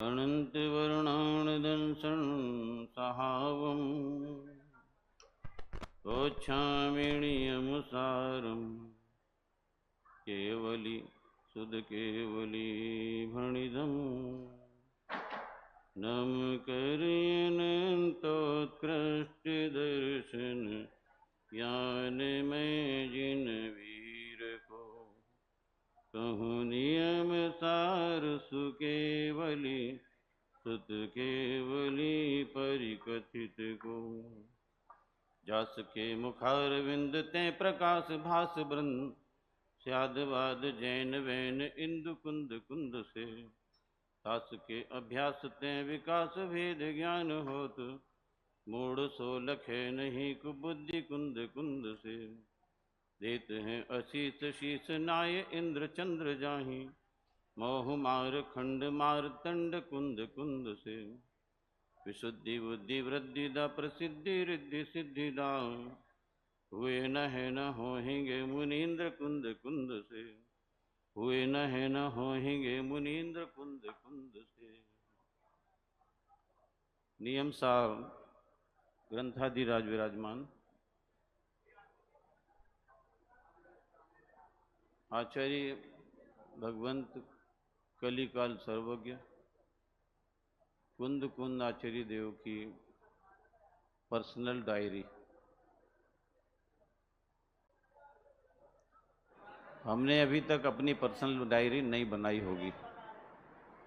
अनंत वर्णानुदंसन सहावं गोच्छामिणीयमुसारं केवली सुध केवली भणिदं नम करयनन्तोत्कृष्ट दर्शन ज्ञान में जिन वीर को कहूँ नियम सार सुकेवली सुत केवली परिकथित को जस के मुखार विंद ते प्रकाश भास वृंद स्यादवाद जैन वैन इंदु कुंद कुंद से तास के अभ्यास ते विकास भेद ज्ञान होत मूढ़ सो लखे नहीं कुबुद्धि कुंद कुंद से देत हैं अशीष शीस नाय इंद्र चंद्र जाहि मोह मार खंड मार तंड कुंद कुंद से विशुद्धि बुद्धि वृद्धि दा प्रसिद्धि रिद्धि सिद्धि दा हुए न है न होहेंगे मुनीन्द्र कुंद कुंद से हुए न है न होहेंगे मुनीन्द्र कुंद कुंद से। नियम सार ग्रंथाधिराज विराजमान आचार्य भगवंत कलिकाल सर्वज्ञ कुंद कुंद आचार्य देव की पर्सनल डायरी। हमने अभी तक अपनी पर्सनल डायरी नहीं बनाई होगी,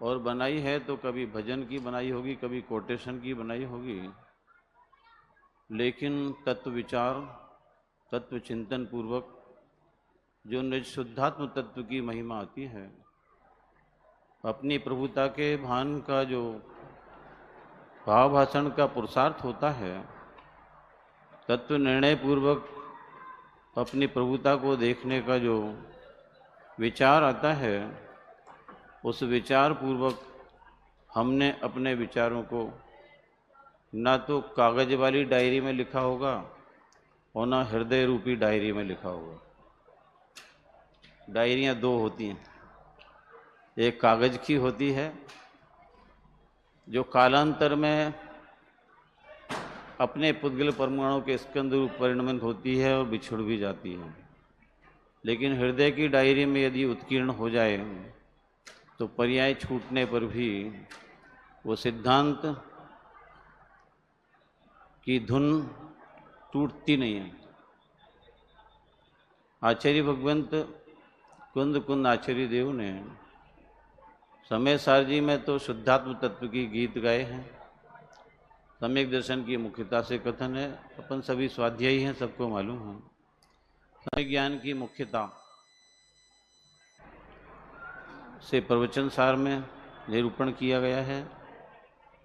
और बनाई है तो कभी भजन की बनाई होगी, कभी कोटेशन की बनाई होगी, लेकिन तत्व विचार तत्व चिंतन पूर्वक जो निज शुद्धात्म तत्व की महिमा आती है, अपनी प्रभुता के भान का जो भाव भाषण का पुरुषार्थ होता है, तत्व निर्णय पूर्वक अपनी प्रभुता को देखने का जो विचार आता है, उस विचार पूर्वक हमने अपने विचारों को ना तो कागज वाली डायरी में लिखा होगा और ना हृदय रूपी डायरी में लिखा होगा। डायरियां दो होती हैं, एक कागज की होती है जो कालांतर में अपने पुद्गल परमाणु के स्कंद रूप परिणमित होती है और बिछुड़ भी जाती है, लेकिन हृदय की डायरी में यदि उत्कीर्ण हो जाए तो पर्याय छूटने पर भी वो सिद्धांत की धुन टूटती नहीं है। आचार्य भगवंत कुंद कुंद आचार्य देव ने समय सार जी में तो शुद्धात्म तत्व की गीत गाए हैं, सम्यक दर्शन की मुख्यता से कथन है, अपन सभी स्वाध्यायी हैं, सबको मालूम है। सम्यक ज्ञान की मुख्यता से प्रवचन सार में निरूपण किया गया है,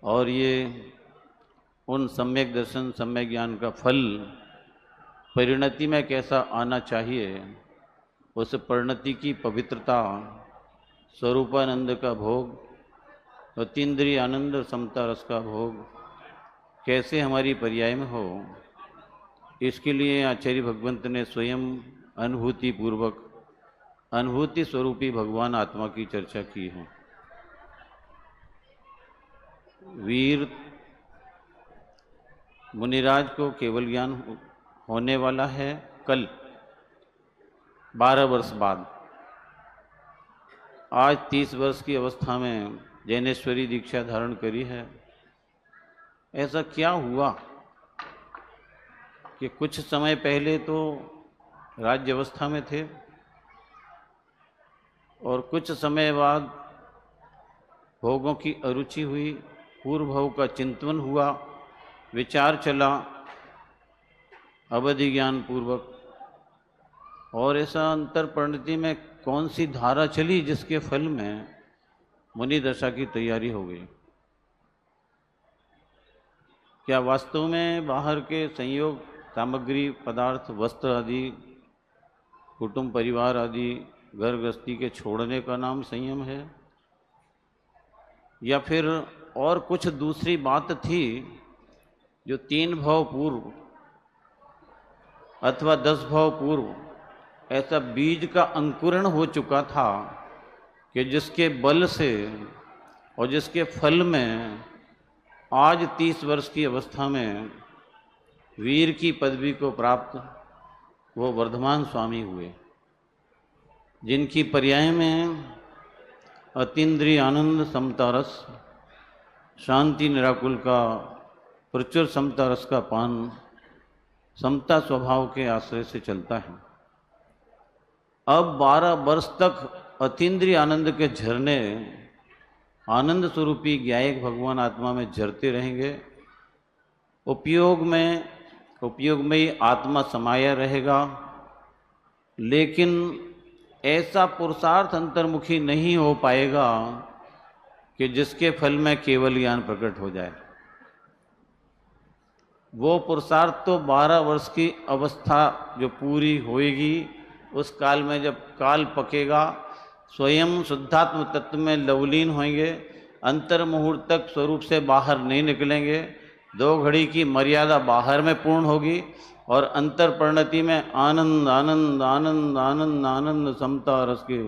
और ये उन सम्यक दर्शन सम्यक ज्ञान का फल परिणति में कैसा आना चाहिए, उस परिणति की पवित्रता, स्वरूपानंद का भोग, अतीन्द्रिय आनंद और समता रस का भोग कैसे हमारी पर्याय में हो, इसके लिए आचार्य भगवंत ने स्वयं अनुभूति पूर्वक अनुभूति स्वरूपी भगवान आत्मा की चर्चा की है। वीर मुनिराज को केवल ज्ञान होने वाला है कल 12 वर्ष बाद। आज 30 वर्ष की अवस्था में जैनेश्वरी दीक्षा धारण करी है। ऐसा क्या हुआ कि कुछ समय पहले तो राज्य अवस्था में थे और कुछ समय बाद भोगों की अरुचि हुई, पूर्व भव का चिंतन हुआ, विचार चला अवधि ज्ञान पूर्वक, और ऐसा अंतर परिणति में कौन सी धारा चली जिसके फल में मुनि दशा की तैयारी हो गई। क्या वास्तव में बाहर के संयोग सामग्री पदार्थ वस्त्र आदि कुटुंब परिवार आदि घर गृहस्थी के छोड़ने का नाम संयम है, या फिर और कुछ दूसरी बात थी जो 3 भाव पूर्व अथवा 10 भाव पूर्व ऐसा बीज का अंकुरण हो चुका था कि जिसके बल से और जिसके फल में आज 30 वर्ष की अवस्था में वीर की पदवी को प्राप्त वो वर्धमान स्वामी हुए, जिनकी पर्याय में अतीन्द्रिय आनंद समता रस, शांति निराकुल का प्रचुर समता रस का पान समता स्वभाव के आश्रय से चलता है। अब 12 वर्ष तक अतीन्द्रिय आनंद के झरने आनंद स्वरूपी ज्ञायक भगवान आत्मा में झरते रहेंगे। उपयोग में ही आत्मा समाया रहेगा, लेकिन ऐसा पुरुषार्थ अंतर्मुखी नहीं हो पाएगा कि जिसके फल में केवल ज्ञान प्रकट हो जाए। वो पुरुषार्थ तो 12 वर्ष की अवस्था जो पूरी होएगी, उस काल में जब काल पकेगा, स्वयं शुद्धात्म तत्व में लवलीन होंगे, अंतर मुहूर्त तक स्वरूप से बाहर नहीं निकलेंगे, 2 घड़ी की मर्यादा बाहर में पूर्ण होगी और अंतर परिणति में आनंद आनंद आनंद आनंद आनंद समता रस के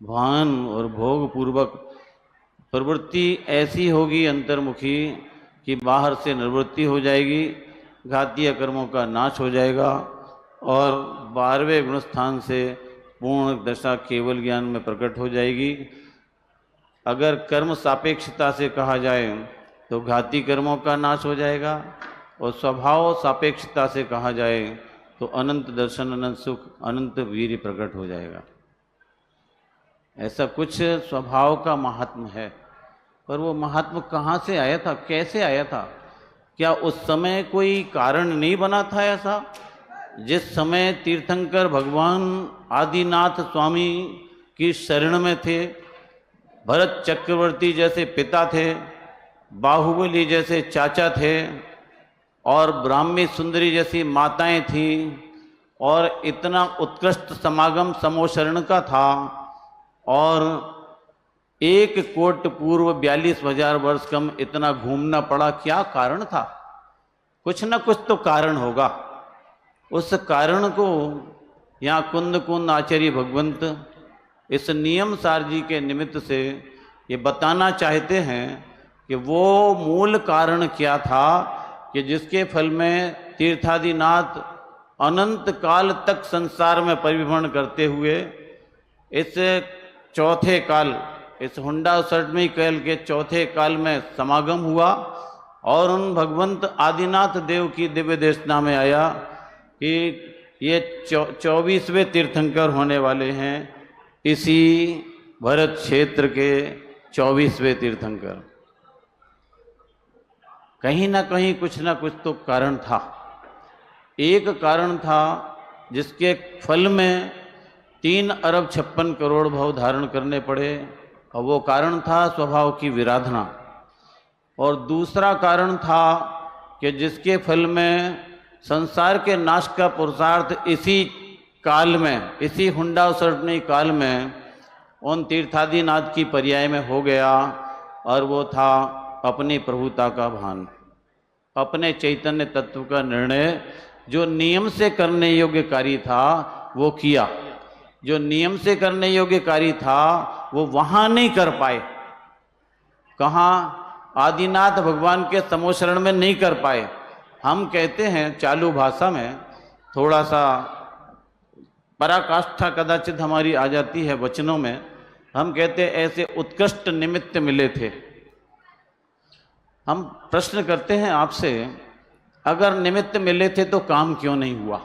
भान और भोग पूर्वक प्रवृत्ति ऐसी होगी अंतर्मुखी कि बाहर से निवृत्ति हो जाएगी, घातीय कर्मों का नाश हो जाएगा और 12वें गुणस्थान से पूर्ण दशा केवल ज्ञान में प्रकट हो जाएगी। अगर कर्म सापेक्षता से कहा जाए तो घाती कर्मों का नाश हो जाएगा और स्वभाव सापेक्षता से कहा जाए तो अनंत दर्शन, अनंत सुख, अनंत वीर्य प्रकट हो जाएगा। ऐसा कुछ स्वभाव का महात्म है, पर वो महात्म कहाँ से आया था, कैसे आया था? क्या उस समय कोई कारण नहीं बना था ऐसा? जिस समय तीर्थंकर भगवान आदिनाथ स्वामी की शरण में थे, भरत चक्रवर्ती जैसे पिता थे, बाहुबली जैसे चाचा थे और ब्राह्मी सुंदरी जैसी माताएं थीं और इतना उत्कृष्ट समागम समोशरण का था और 1 कोट पूर्व 42,000 वर्ष कम इतना घूमना पड़ा, क्या कारण था? कुछ न कुछ तो कारण होगा। उस कारण को यहाँ कुंद कुंद आचार्य भगवंत इस नियम सार जी के निमित्त से ये बताना चाहते हैं कि वो मूल कारण क्या था कि जिसके फल में तीर्थादिनाथ अनंत काल तक संसार में परिभ्रमण करते हुए इस चौथे काल, इस हुंडा उसटमी काल के चौथे काल में समागम हुआ और उन भगवंत आदिनाथ देव की दिव्य देशना में आया कि ये 24वें तीर्थंकर होने वाले हैं, इसी भरत क्षेत्र के 24वें तीर्थंकर। कहीं ना कहीं कुछ ना कुछ तो कारण था। एक कारण था जिसके फल में 3 अरब 56 करोड़ भव धारण करने पड़े और वो कारण था स्वभाव की विराधना। और दूसरा कारण था कि जिसके फल में संसार के नाश का पुरुषार्थ इसी काल में, इसी हुंडा उसटनी काल में उन तीर्थादिनाथ की पर्याय में हो गया और वो था अपनी प्रभुता का भान, अपने चैतन्य तत्व का निर्णय। जो नियम से करने योग्य कार्य था वो किया, जो नियम से करने योग्य कार्य था वो वहां नहीं कर पाए। कहाँ? आदिनाथ भगवान के समोशरण में नहीं कर पाए। हम कहते हैं चालू भाषा में, थोड़ा सा पराकाष्ठा कदाचित हमारी आ जाती है वचनों में, हम कहते हैं ऐसे उत्कृष्ट निमित्त मिले थे। हम प्रश्न करते हैं आपसे, अगर निमित्त मिले थे तो काम क्यों नहीं हुआ?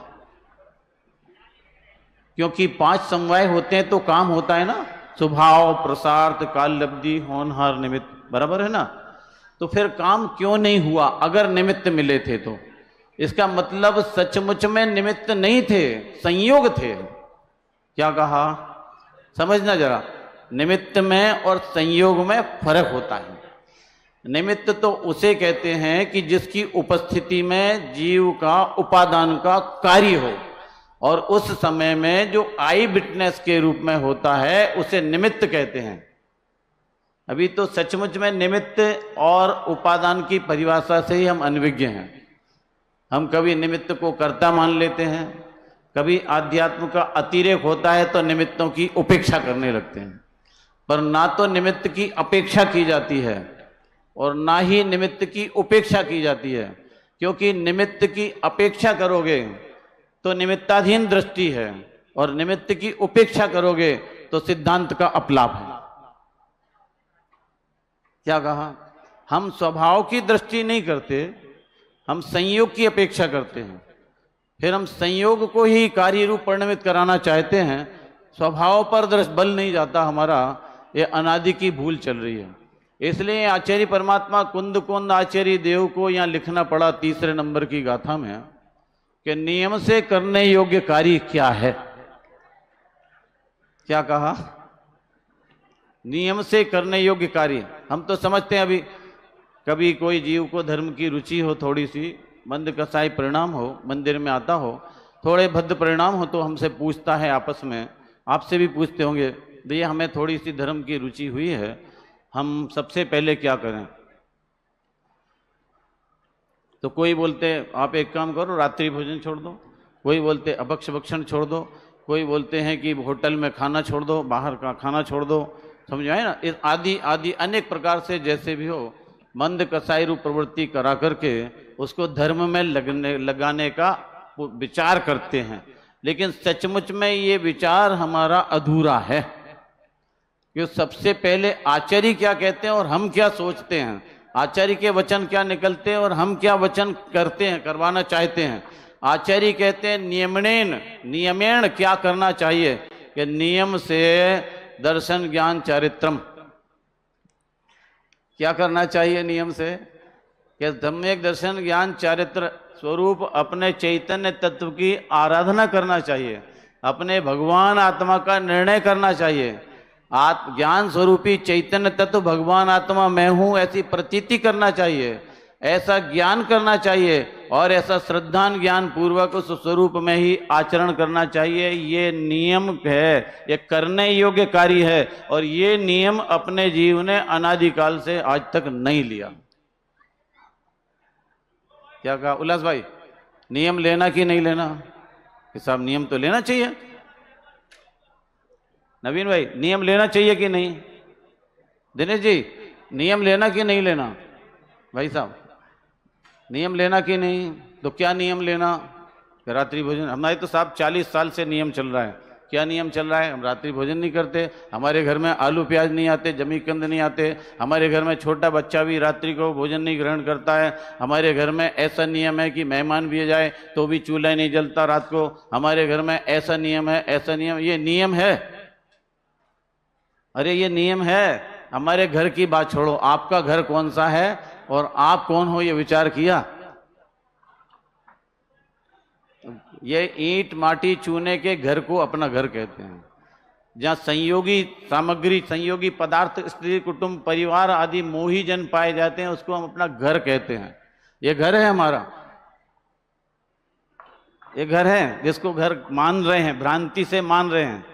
क्योंकि 5 समवाय होते हैं तो काम होता है ना, स्वभाव, प्रसार्थ, काल लब्धि, होनहार, निमित्त, बराबर है ना? तो फिर काम क्यों नहीं हुआ अगर निमित्त मिले थे तो? इसका मतलब सचमुच में निमित्त नहीं थे, संयोग थे। क्या कहा? समझना जरा, निमित्त में और संयोग में फर्क होता है। निमित्त तो उसे कहते हैं कि जिसकी उपस्थिति में जीव का उपादान का कार्य हो और उस समय में जो आई विटनेस के रूप में होता है उसे निमित्त कहते हैं। अभी तो सचमुच में निमित्त और उपादान की परिभाषा से ही हम अनभिज्ञ हैं। हम कभी निमित्त को कर्ता मान लेते हैं, कभी आध्यात्म का अतिरेक होता है तो निमित्तों की उपेक्षा करने लगते हैं। पर ना तो निमित्त की अपेक्षा की जाती है और ना ही निमित्त की उपेक्षा की जाती है, क्योंकि निमित्त की अपेक्षा करोगे तो निमित्ताधीन दृष्टि है और निमित्त की उपेक्षा करोगे तो सिद्धांत का अपलाप है। क्या कहा? हम स्वभाव की दृष्टि नहीं करते, हम संयोग की अपेक्षा करते हैं, फिर हम संयोग को ही कार्य रूप परिणमित कराना चाहते हैं, स्वभाव पर दृष्टि बल नहीं जाता हमारा। ये अनादि की भूल चल रही है। इसलिए आचार्य परमात्मा कुंद कुंद आचार्य देव को यहां लिखना पड़ा तीसरे नंबर की गाथा में कि नियम से करने योग्य कार्य क्या है। क्या कहा? नियम से करने योग्य कार्य। हम तो समझते हैं, अभी कभी कोई जीव को धर्म की रुचि हो, थोड़ी सी मंद कसाई परिणाम हो, मंदिर में आता हो, थोड़े भद्र परिणाम हो, तो हमसे पूछता है आपस में, आपसे भी पूछते होंगे, भैया हमें थोड़ी सी धर्म की रुचि हुई है, हम सबसे पहले क्या करें? तो कोई बोलते आप एक काम करो, रात्रि भोजन छोड़ दो, कोई बोलते अभक्ष भक्षण छोड़ दो, कोई बोलते हैं कि होटल में खाना छोड़ दो, बाहर का खाना छोड़ दो, समझ आए ना? इस आदि आदि अनेक प्रकार से जैसे भी हो मंद कसाई रूप प्रवृत्ति करा करके उसको धर्म में लगाने का विचार करते हैं। लेकिन सचमुच में ये विचार हमारा अधूरा है कि सबसे पहले आचार्य क्या कहते हैं और हम क्या सोचते हैं, आचार्य के वचन क्या निकलते हैं और हम क्या वचन करते हैं, करवाना चाहते हैं। आचार्य कहते हैं नियमेण क्या करना चाहिए, कि नियम से दर्शन ज्ञान चारित्रम। क्या करना चाहिए नियम से? कि सम्यक दर्शन ज्ञान चारित्र स्वरूप अपने चैतन्य तत्व की आराधना करना चाहिए, अपने भगवान आत्मा का निर्णय करना चाहिए। ज्ञान स्वरूपी चैतन्य तत्व भगवान आत्मा मैं हूं ऐसी प्रतीति करना चाहिए, ऐसा ज्ञान करना चाहिए और ऐसा श्रद्धान ज्ञान पूर्वक उस स्वरूप में ही आचरण करना चाहिए। ये नियम है, ये करने योग्य कार्य है और ये नियम अपने जीव ने अनादिकाल से आज तक नहीं लिया। क्या कहा उल्लास भाई? नियम लेना कि नहीं लेना? साहब नियम तो लेना चाहिए। नवीन भाई नियम लेना चाहिए कि नहीं? दिनेश जी नियम लेना कि नहीं लेना? भाई साहब नियम लेना कि नहीं? तो क्या नियम लेना? रात्रि भोजन। हमारे तो साहब 40 साल से नियम चल रहा है। क्या नियम चल रहा है? हम रात्रि भोजन नहीं करते, हमारे घर में आलू प्याज नहीं आते, जमी कंद नहीं आते, हमारे घर में छोटा बच्चा भी रात्रि को भोजन नहीं ग्रहण करता है, हमारे घर में ऐसा नियम है कि मेहमान भी जाए तो भी चूल्हा नहीं जलता रात को, हमारे घर में ऐसा नियम है, ऐसा नियम। ये नियम है? अरे ये नियम है। हमारे घर की बात छोड़ो, आपका घर कौन सा है और आप कौन हो, ये विचार किया? ये ईंट माटी चूने के घर को अपना घर कहते हैं, जहाँ संयोगी सामग्री, संयोगी पदार्थ, स्त्री कुटुंब परिवार आदि मोही जन पाए जाते हैं, उसको हम अपना घर कहते हैं। ये घर है हमारा, ये घर है जिसको घर मान रहे हैं, भ्रांति से मान रहे हैं।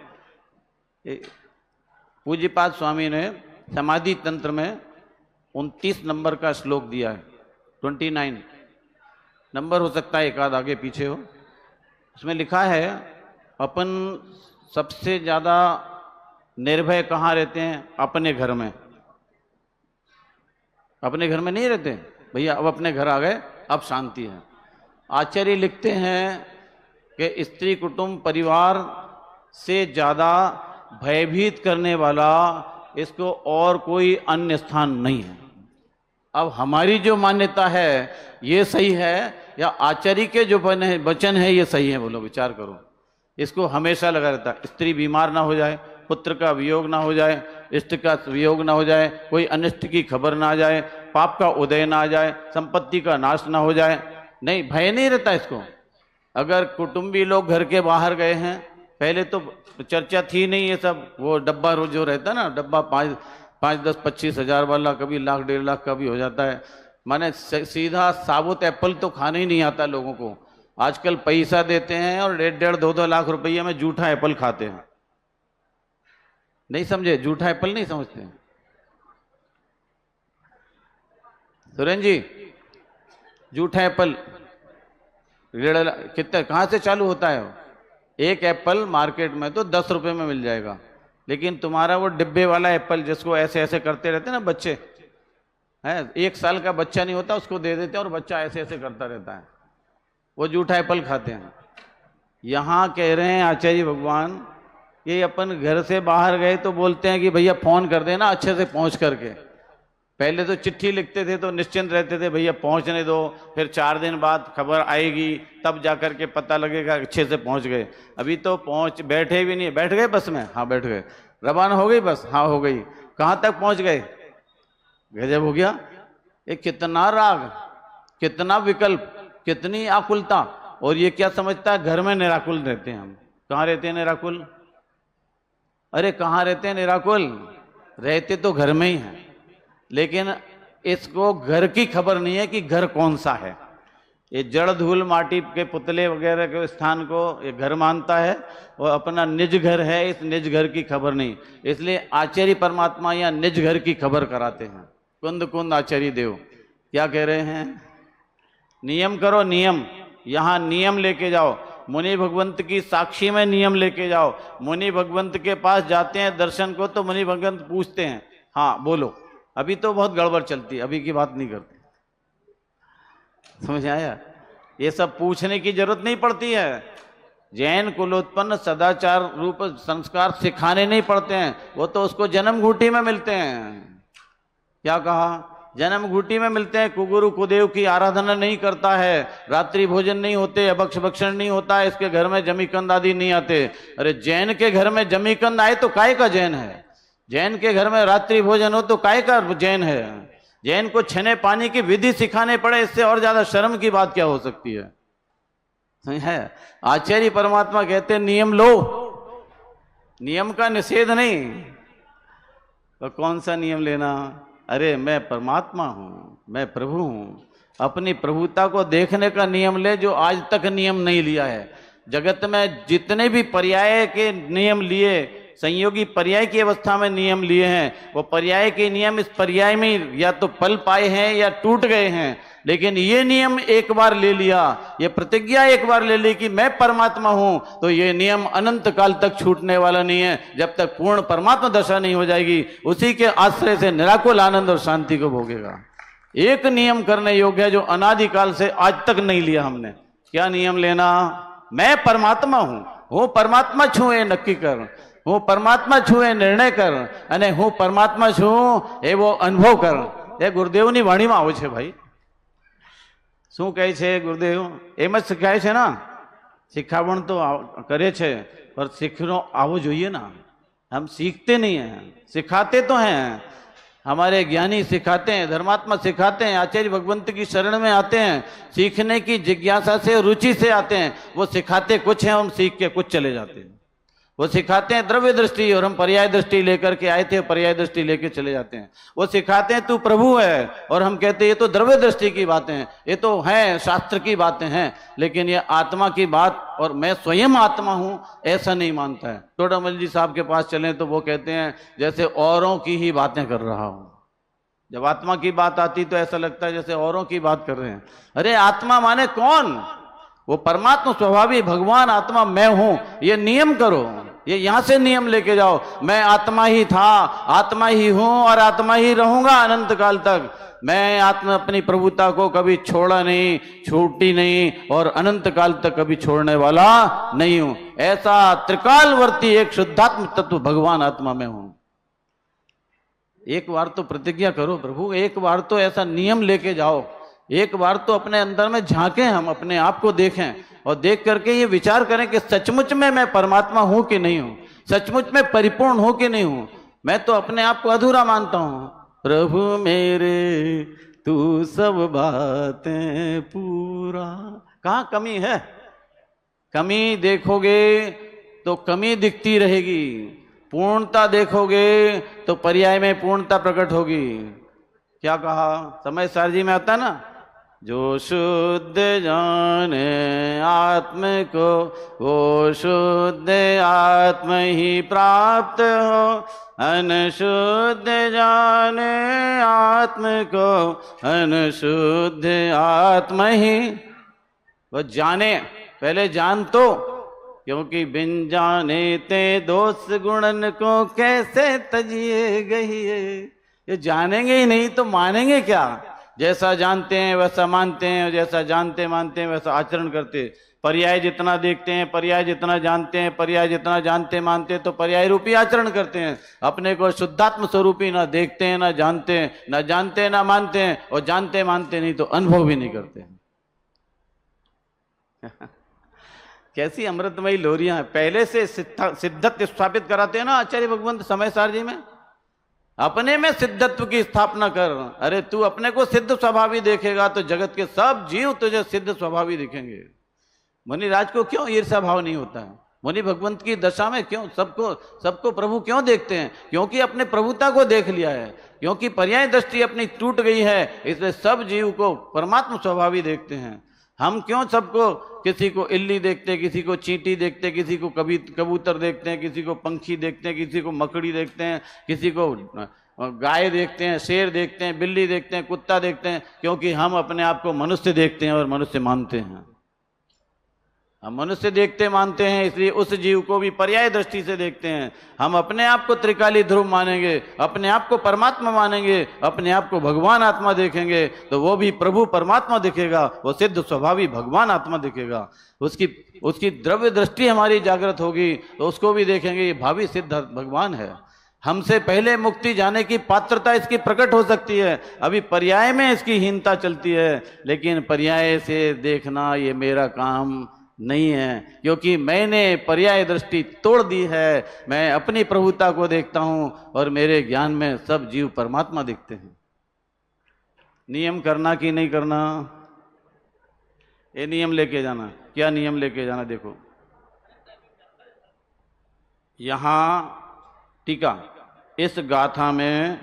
पूज्यपाद स्वामी ने समाधि तंत्र में 29 नंबर का श्लोक दिया है, 29 नंबर हो सकता है, एक आध आगे पीछे हो। उसमें लिखा है अपन सबसे ज्यादा निर्भय कहाँ रहते हैं? अपने घर में। अपने घर में नहीं रहते भैया, अब अपने घर आ गए, अब शांति है। आचार्य लिखते हैं कि स्त्री कुटुंब परिवार से ज्यादा भयभीत करने वाला इसको और कोई अन्य स्थान नहीं है। अब हमारी जो मान्यता है ये सही है या आचार्य के जो वचन है ये सही है? बोलो, विचार करो। इसको हमेशा लगा रहता है, स्त्री बीमार ना हो जाए, पुत्र का वियोग ना हो जाए, इष्ट का वियोग ना हो जाए, कोई अनिष्ट की खबर ना आ जाए, पाप का उदय ना आ जाए, संपत्ति का नाश ना हो जाए। नहीं, भय नहीं रहता इसको। अगर कुटुंबी लोग घर के बाहर गए हैं, पहले तो चर्चा थी नहीं ये सब, वो डब्बा रोज जो रहता ना, डब्बा 5, 10, 25 हजार वाला, कभी लाख 1.5 लाख का भी हो जाता है। माने सीधा साबुत एप्पल तो खाने ही नहीं आता लोगों को। आजकल पैसा देते हैं और 1.5, 2 लाख रुपये में जूठा एप्पल खाते हैं। नहीं समझे? जूठा एप्पल नहीं समझते सुरेन जी? जूठा एप्पल कितने, कहाँ से चालू होता है? एक एप्पल मार्केट में तो 10 रुपए में मिल जाएगा, लेकिन तुम्हारा वो डिब्बे वाला एप्पल जिसको ऐसे ऐसे करते रहते हैं ना बच्चे, है 1 साल का बच्चा नहीं होता उसको दे देते हैं और बच्चा ऐसे ऐसे करता रहता है, वो जूठा एप्पल खाते हैं। यहाँ कह रहे हैं आचार्य भगवान, ये अपन घर से बाहर गए तो बोलते हैं कि भैया फोन कर देना अच्छे से पहुंच करके। पहले तो चिट्ठी लिखते थे तो निश्चिंत रहते थे, भैया पहुंचने दो, फिर 4 दिन बाद खबर आएगी तब जाकर के पता लगेगा अच्छे से पहुंच गए। अभी तो बैठे भी नहीं, बैठ गए बस में, हाँ बैठ गए, रवाना हो गई बस, हाँ हो गई, कहाँ तक पहुंच गए, गजब हो गया। ये कितना राग, कितना विकल्प, कितनी आकुलता। और ये क्या समझता है घर में निराकुल रहते हैं हम। कहाँ रहते हैं निराकुल? अरे कहाँ रहते हैं निराकुल? रहते तो घर में ही हैं, लेकिन इसको घर की खबर नहीं है कि घर कौन सा है। ये जड़ धूल माटी के पुतले वगैरह के स्थान को ये घर मानता है और अपना निज घर है, इस निज घर की खबर नहीं। इसलिए आचार्य परमात्मा यहाँ निज घर की खबर कराते हैं। कुंद कुंद आचार्य देव क्या कह रहे हैं? नियम करो, नियम, यहाँ नियम लेके जाओ। मुनि भगवंत की साक्षी में नियम लेके जाओ। मुनि भगवंत के पास जाते हैं दर्शन को तो मुनि भगवंत पूछते हैं, हाँ बोलो। अभी तो बहुत गड़बड़ चलती है, अभी की बात नहीं करते, समझ आया? ये सब पूछने की जरूरत नहीं पड़ती है। जैन कुलोत्पन्न सदाचार रूप संस्कार सिखाने नहीं पड़ते हैं, वो तो उसको जन्म घूटी में मिलते हैं। क्या कहा? जन्म घूटी में मिलते हैं। कुगुरु कुदेव की आराधना नहीं करता है, रात्रि भोजन नहीं होते, अभक्ष भक्षण नहीं होता है, इसके घर में जमीकंद आदि नहीं आते। अरे जैन के घर में जमीकंद आए तो काय का जैन है? जैन के घर में रात्रि भोजन हो तो काय का जैन है? जैन को छने पानी की विधि सिखाने पड़े, इससे और ज्यादा शर्म की बात क्या हो सकती है? आचार्य परमात्मा कहते हैं नियम लो, नियम का निषेध नहीं। तो कौन सा नियम लेना? अरे मैं परमात्मा हूं, मैं प्रभु हूं। अपनी प्रभुता को देखने का नियम ले, जो आज तक नियम नहीं लिया है। जगत में जितने भी पर्याय के नियम लिए, संयोगी पर्याय की अवस्था में नियम लिए हैं, वो पर्याय के नियम इस पर्याय में या तो पल पाए हैं या टूट गए हैं। लेकिन ये नियम एक बार ले लिया, ये प्रतिज्ञा एक बार ले ली कि मैं परमात्मा हूं, तो ये नियम अनंत काल तक छूटने वाला नहीं है। जब तक पूर्ण परमात्मा दशा नहीं हो जाएगी, उसी के आश्रय से निराकुल आनंद और शांति को भोगेगा। एक नियम करने योग्य है जो अनादिकाल से आज तक नहीं लिया हमने। क्या नियम लेना? मैं परमात्मा हूं, वो परमात्मा छू ये नक्की कर, હું પરમાત્મા છું એ નિર્ણય કર, અને હું પરમાત્મા છું એવો અનુભવ કર। એ ગુરુદેવની વાણીમાં આવે છે ભાઈ। શું કહે છે ગુરુદેવ? એમ જ શીખાય છે ને, શીખાવણ તો કરે છે, पर सीखनो आवो જોઈએ ना। हम सीखते नहीं हैं, सिखाते तो हैं। हमारे ज्ञानी सिखाते हैं, धर्मात्मा सिखाते हैं, आचार्य भगवंत की शरण में आते हैं, सीखने की जिज्ञासा से, रुचि से आते हैं। वो सिखाते कुछ हैं, हम सीख के कुछ चले जाते हैं। वो सिखाते हैं द्रव्य दृष्टि, और हम पर्याय दृष्टि लेकर के आए थे, पर्याय दृष्टि लेके चले जाते हैं। वो सिखाते हैं तू प्रभु है, और हम कहते हैं ये तो द्रव्य दृष्टि की बातें हैं, ये तो है शास्त्र की बातें हैं, लेकिन ये आत्मा की बात, और मैं स्वयं आत्मा हूं, ऐसा नहीं मानता है। टोडामल जी साहब के पास चलें तो वो कहते हैं जैसे औरों की ही बातें कर रहा हूं। जब आत्मा की बात आती तो ऐसा लगता है जैसे औरों की बात कर रहे हैं। अरे आत्मा माने कौन? वो परमात्मा स्वभावी भगवान आत्मा मैं हूं। ये नियम करो, ये यहां से नियम लेके जाओ। मैं आत्मा ही था, आत्मा ही हूं और आत्मा ही रहूंगा अनंत काल तक। मैं आत्मा अपनी प्रभुता को कभी छोड़ा नहीं, छूटी नहीं, और अनंत काल तक कभी छोड़ने वाला नहीं हूं। ऐसा त्रिकालवर्ती एक शुद्धात्म तत्व भगवान आत्मा में हूं। एक बार तो प्रतिज्ञा करो प्रभु, एक बार तो ऐसा नियम लेके जाओ, एक बार तो अपने अंदर में झांकें, हम अपने आप को देखें, और देख करके ये विचार करें कि सचमुच में मैं परमात्मा हूं कि नहीं हूं, सचमुच में परिपूर्ण हूं कि नहीं हूं। मैं तो अपने आप को अधूरा मानता हूं। प्रभु मेरे तू सब बातें पूरा। कहाँ कमी है? कमी देखोगे तो कमी दिखती रहेगी, पूर्णता देखोगे तो पर्याय में पूर्णता प्रकट होगी। क्या कहा? समय सार जी में आता है ना, जो शुद्ध जाने आत्म को, वो शुद्ध आत्म ही प्राप्त हो। अनशुद्ध जाने आत्म को, अनशुद्ध आत्म ही। वो जाने, पहले जान तो, क्योंकि बिन जाने ते दोष गुणन को कैसे तजिए गहिए। ये जानेंगे ही नहीं तो मानेंगे क्या? जैसा जानते हैं वैसा मानते हैं, जैसा जानते मानते हैं वैसा आचरण करते। पर्याय जितना देखते हैं, पर्याय जितना जानते हैं, पर्याय जितना जानते मानते हैं, तो पर्याय रूपी आचरण करते हैं। अपने को शुद्धात्म स्वरूपी ना देखते हैं, ना जानते हैं, ना जानते हैं ना मानते हैं, और जानते मानते नहीं तो अनुभव भी नहीं करते हैं। कैसी अमृतमयी लोरियां हैं। पहले से सिद्धत्व स्थापित कराते हैं ना आचार्य भगवंत समय सार जी में। अपने में सिद्धत्व की स्थापना कर। अरे तू अपने को सिद्ध स्वभावी देखेगा तो जगत के सब जीव तुझे सिद्ध स्वभावी दिखेंगे। मुनिराज को क्यों ईर्ष्या भाव नहीं होता है? मुनि भगवंत की दशा में क्यों सबको प्रभु क्यों देखते हैं? क्योंकि अपने प्रभुता को देख लिया है, क्योंकि पर्याय दृष्टि अपनी टूट गई है, इसलिए सब जीव को परमात्मा स्वभावी देखते हैं। हम क्यों सबको, किसी को इल्ली देखते, किसी को चींटी देखते, किसी को कबूतर देखते हैं, किसी को पंखी देखते हैं, किसी को मकड़ी देखते हैं, किसी को गाय देखते हैं, शेर देखते हैं, बिल्ली देखते हैं, कुत्ता देखते हैं? क्योंकि हम अपने आप को मनुष्य देखते हैं और मनुष्य मानते हैं। हम मनुष्य देखते मानते हैं, इसलिए उस जीव को भी पर्याय दृष्टि से देखते हैं। हम अपने आप को त्रिकाली ध्रुव मानेंगे, अपने आप को परमात्मा मानेंगे, अपने आप को भगवान आत्मा देखेंगे, तो वो भी प्रभु परमात्मा दिखेगा, वो सिद्ध स्वभावी भगवान आत्मा दिखेगा। उसकी द्रव्य दृष्टि हमारी जागृत होगी तो उसको भी देखेंगे, ये भावी सिद्ध भगवान है। हमसे पहले मुक्ति जाने की पात्रता इसकी प्रकट हो सकती है, अभी पर्याय में इसकी हीनता चलती है, लेकिन पर्याय से देखना ये मेरा काम नहीं है, क्योंकि मैंने पर्याय दृष्टि तोड़ दी है। मैं अपनी प्रभुता को देखता हूं और मेरे ज्ञान में सब जीव परमात्मा दिखते हैं। नियम करना कि नहीं करना? ये नियम लेके जाना। क्या नियम लेके जाना? देखो यहां टीका, इस गाथा में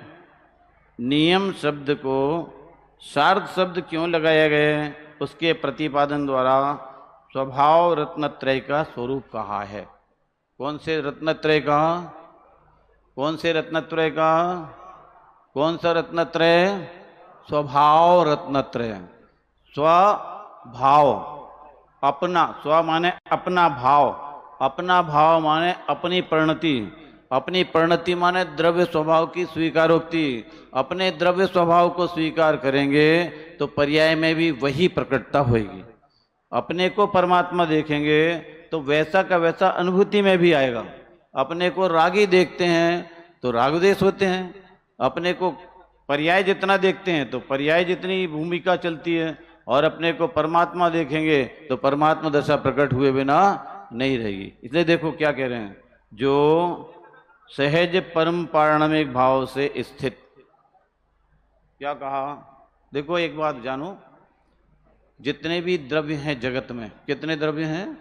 नियम शब्द को सार्थ शब्द क्यों लगाया गया है, उसके प्रतिपादन द्वारा स्वभाव रत्नत्रय का स्वरूप कहा है। कौन से रत्नत्रय का? कौन से रत्नत्रय का? कौन सा रत्नत्रय? स्वभाव रत्नत्रय। स्वभाव, अपना, स्व माने अपना भाव, अपना भाव माने अपनी परिणति, अपनी परिणति माने द्रव्य स्वभाव की स्वीकारोक्ति। अपने द्रव्य स्वभाव को स्वीकार करेंगे तो पर्याय में भी वही प्रकटता होगी। अपने को परमात्मा देखेंगे तो वैसा का वैसा अनुभूति में भी आएगा। अपने को रागी देखते हैं तो रागद्वेष होते हैं, अपने को पर्याय जितना देखते हैं तो पर्याय जितनी भूमिका चलती है, और अपने को परमात्मा देखेंगे तो परमात्मा दशा प्रकट हुए बिना नहीं रहेगी। इसलिए देखो क्या कह रहे हैं, जो सहज परम पारणमिक भाव से स्थित। क्या कहा? देखो एक बात जानो, जितने भी द्रव्य हैं जगत में, कितने द्रव्य हैं?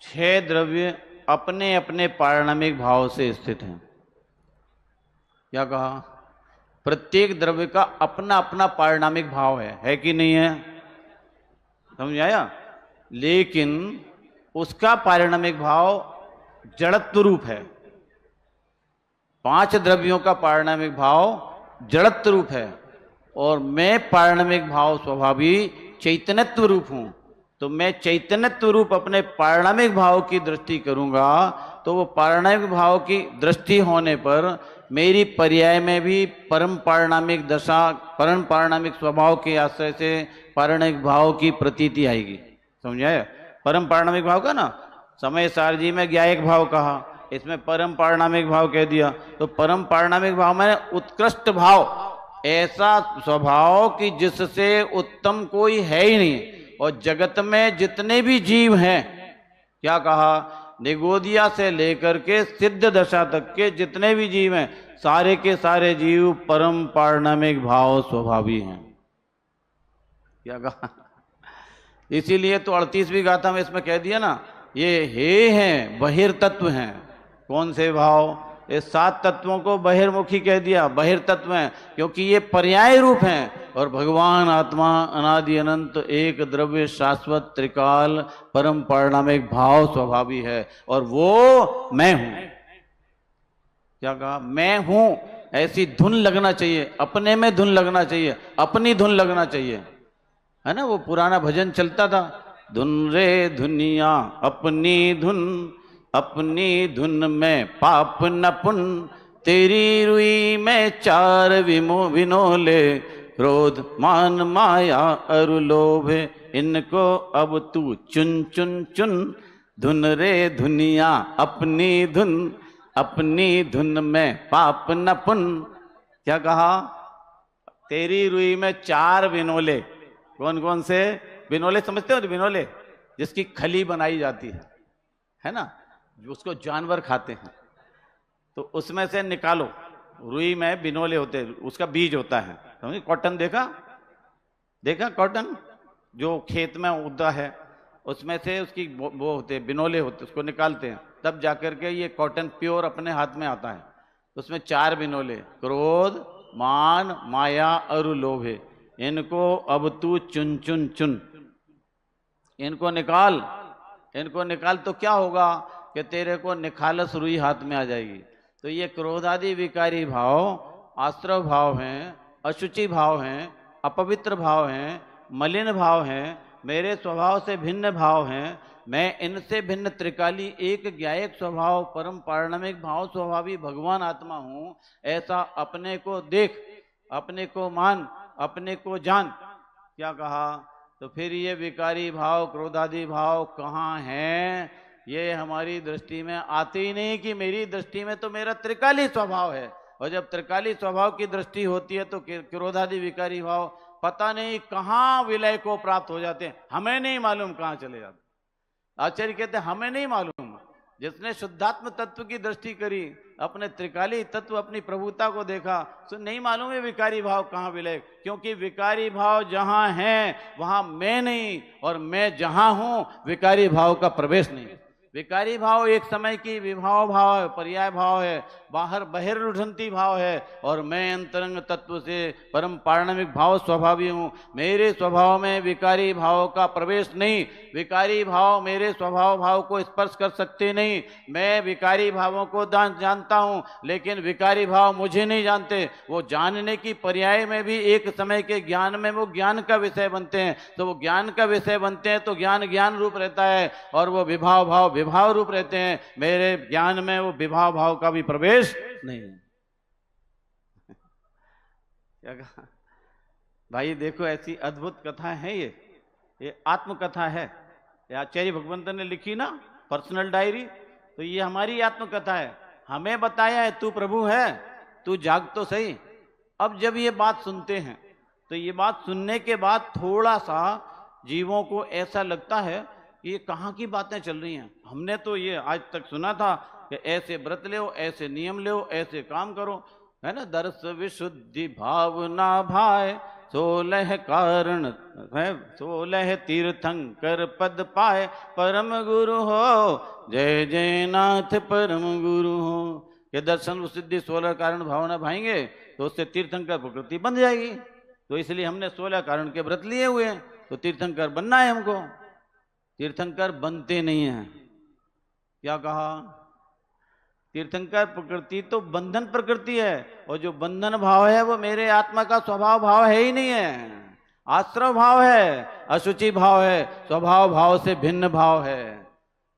6 द्रव्य अपने अपने पारणमिक भाव से स्थित हैं। क्या कहा? प्रत्येक द्रव्य का अपना अपना पारणमिक भाव है कि नहीं है? समझ आया? लेकिन उसका पारणमिक भाव जड़त्व रूप है। 5 द्रव्यों का पारणमिक भाव जड़त्व रूप है, और मैं पारणमिक भाव स्वभावी चैतन्यत्व रूप हूं। तो मैं चैतन्यत्व रूप अपने पारणमिक भाव की दृष्टि करूंगा, तो वो पारणमिक भाव की दृष्टि होने पर मेरी पर्याय में भी परम पारणमिक दशा, परम पारणमिक स्वभाव के आश्रय से पारणमिक भाव की प्रतीति आएगी। समझाया? परम पारणमिक भाव का ना समय सार जी में ज्ञायक भाव कहा, इसमें परम पारणमिक भाव कह दिया। तो परम पारणमिक भाव में उत्कृष्ट भाव, ऐसा स्वभाव कि जिससे उत्तम कोई है ही नहीं। और जगत में जितने भी जीव हैं, क्या कहा? निगोदिया से लेकर के सिद्ध दशा तक के जितने भी जीव हैं, सारे के सारे जीव परम पारणमिक भाव स्वभावी हैं। क्या कहा? इसीलिए तो 38वीं गाथा में इसमें कह दिया ना, ये हे हैं बहिर्तत्व हैं। कौन से भाव? ये 7 तत्वों को बहिर्मुखी कह दिया, बहिर्तत्व हैं, क्योंकि ये पर्याय रूप हैं। और भगवान आत्मा अनादि अनंत एक द्रव्य शाश्वत त्रिकाल परम पारणमिक भाव स्वभावी है, और वो मैं हूं। क्या कहा? मैं हूं। ऐसी धुन लगना चाहिए, अपने में धुन लगना चाहिए, अपनी धुन लगना चाहिए, है ना? वो पुराना भजन चलता था, धुन रे धुनिया अपनी धुन में पाप न पुन, तेरी रुई में चार विनोले, क्रोध मान माया अरु लोभ, इनको अब तू चुन चुन चुन। धुन रे धुनिया अपनी धुन में पाप न पुन। क्या कहा? तेरी रुई में चार विनोले। कौन कौन से विनोले समझते हो? विनोले जिसकी खली बनाई जाती है ना, उसको जानवर खाते हैं, तो उसमें से निकालो। रुई में बिनोले होते हैं, उसका बीज होता है, समझे? कॉटन देखा कॉटन जो खेत में उगता है, उसमें से उसकी वो होते हैं, बिनोले होते, उसको निकालते हैं, तब जाकर के ये कॉटन प्योर अपने हाथ में आता है। उसमें चार बिनोले, क्रोध मान माया और लोभ, इनको अब तू चुन चुन चुन। इनको निकाल तो क्या होगा कि तेरे को निखालस रुई हाथ में आ जाएगी। तो ये क्रोध आदि विकारी भाव आश्रव भाव हैं, अशुचि भाव हैं, अपवित्र भाव हैं, मलिन भाव हैं, मेरे स्वभाव से भिन्न भाव हैं। मैं इनसे भिन्न त्रिकाली एक ज्ञायक स्वभाव परम पारणमिक भाव स्वभावी भगवान आत्मा हूं। ऐसा अपने को देख, अपने को मान, अपने को जान। क्या कहा? तो फिर ये विकारी भाव क्रोधादि भाव कहाँ हैं? ये हमारी दृष्टि में आते ही नहीं कि मेरी दृष्टि में तो मेरा त्रिकाली स्वभाव है। और जब त्रिकाली स्वभाव की दृष्टि होती है तो क्रोधादि विकारी भाव पता नहीं कहाँ विलय को प्राप्त हो जाते हैं, हमें नहीं मालूम कहाँ चले जाते। आचार्य कहते हैं हमें नहीं मालूम। जिसने शुद्धात्म तत्व की दृष्टि करी, अपने त्रिकाली तत्व अपनी प्रभुता को देखा, तो नहीं मालूम है विकारी भाव कहाँ विलय। क्योंकि विकारी भाव जहां है वहां मैं नहीं, और मैं जहां हूं विकारी भाव का प्रवेश नहीं। विकारी भाव एक समय की विभाव भाव है, पर्याय भाव है, बाहर बहिर्लुढ़ंती भाव है, और मैं अंतरंग तत्व से परम पारणमिक भाव स्वभावी हूं। मेरे स्वभाव में विकारी भाव का प्रवेश नहीं। विकारी भाव मेरे स्वभाव भाव को स्पर्श कर सकते नहीं। मैं विकारी भावों को जानता हूं, लेकिन विकारी भाव मुझे नहीं जानते। वो जानने की पर्याय में भी एक समय के ज्ञान में वो ज्ञान का विषय बनते हैं। तो वो ज्ञान का विषय बनते हैं तो ज्ञान ज्ञान रूप रहता है, और वो विभाव भाव विभाव रूप रहते हैं। मेरे ज्ञान में वो विभाव भाव का भी प्रवेश नहीं। क्या कहा भाई? देखो ऐसी अद्भुत कथा है ये आत्मकथा है। ये आचार्य भगवंत ने लिखी ना पर्सनल डायरी, तो ये हमारी आत्मकथा है। हमें बताया है तू प्रभु है, तू जाग तो सही। अब जब ये बात सुनते हैं तो ये बात सुनने के बाद थोड़ा सा जीवों को ऐसा लगता है कि ये कहाँ की बातें चल रही हैं। हमने तो ये आज तक सुना था कि ऐसे व्रत लो, ऐसे नियम लो, ऐसे काम करो, है ना। दर्श विशुद्धि भावना भाय, 16 कारण है, 16 तीर्थंकर पद पाए, परम गुरु हो जय जय नाथ परम गुरु हो। ये दर्शन सिद्धि 16 कारण भावना भाएंगे तो उससे तीर्थंकर प्रकृति बन जाएगी। तो इसलिए हमने 16 कारण के व्रत लिए हुए हैं, तो तीर्थंकर बनना है हमको। तीर्थंकर बनते नहीं हैं। क्या कहा? तीर्थंकर प्रकृति तो बंधन प्रकृति है, और जो बंधन भाव है वो मेरे आत्मा का स्वभाव भाव है ही नहीं है, आश्रव भाव है, अशुचि भाव है, स्वभाव भाव से भिन्न भाव है।